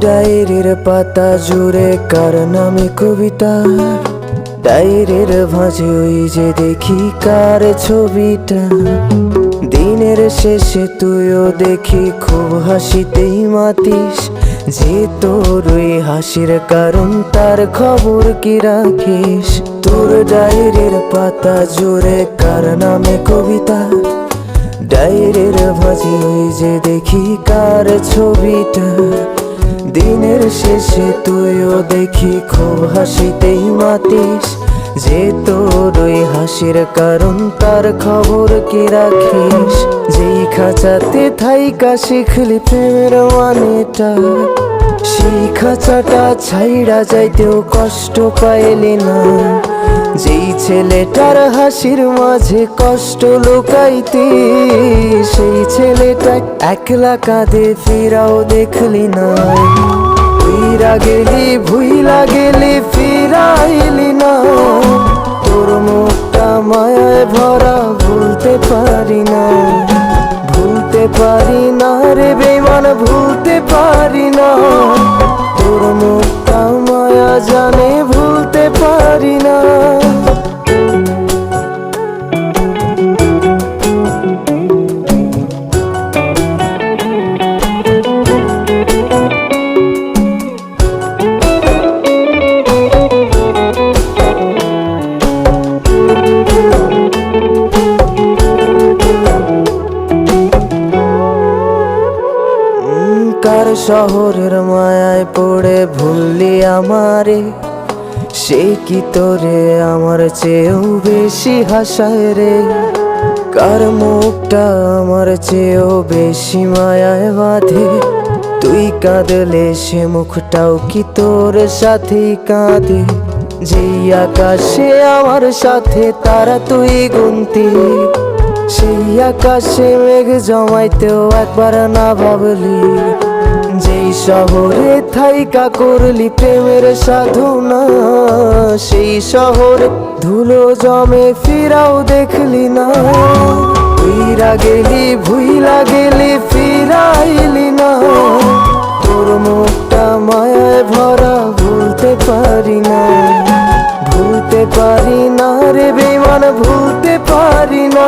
ডায়েরির পাতা জুড়ে কার নামে কবিতা, ডায়েরির ভাঁজে ওই যে দেখি কার ছবিটা। দিনের শেষে তুইও দেখি খুব হাসিতেই মাতিস, যে তোর ওই হাসির কারণ তার খবর কি রাখিস। তোর ডায়েরির পাতা জুড়ে কার নামে কবিতা, ডায়েরির ভাঁজে ওই যে দেখি কার ছবিটা। দিনের শেষে তুইও দেখি খুব হাসিতেই মাতিস, যে তোর ওই হাসির কারণ তার খবর কি রাখিস। যেই খাঁচাতে থাইকা শিখলি প্রেমের মানেটা, সেই খাঁচাটা ছাইড়া যাইতেও কষ্ট পাইলি না। যেই ছেলেটার হাসির মাঝে কষ্ট লুকাইতি, সেই ছেলেটা একলা কাঁদে ফিরাও দেখলি না। ফিরা গেলি ভুইলা গেলি ফিরাইলি না, তোর মুখটা মায়ায় ভরা ভুলতে পারি না। ভুলতে পারি না রে বেমান, ভুলতে পারি না। তোর মুখটা মায়া জানে ভুলতে পারি না। কার শহরের মায়ায় পড়ে ভুললি আমারে, সে কি তোরে আমার চেয়েও বেশি হাসায় রে। কার মুখটা আমার চেয়েও বেশি মায়ায় বাঁধে, তুই কাঁদলে সে মুখটাও কি তোর সাথেই কাঁদে। যেই আকাশে আমার সাথে তারা তুই গুনতি, সেই আকাশে মেঘ জমাইতেও একবার না ভাবলি। যেই শহরে থাইকা করলি প্রেমের সাধনা, সেই শহরে ধুলো জমে ফিরাও দেখলি না। ফিরা গেলি ভুইলা গেলি ফিরাইলি না, তোর মুখটা মায়ায় ভরা ভুলতে পারি না। ভুলতে পারি না রে বেমান, ভুলতে পারি না।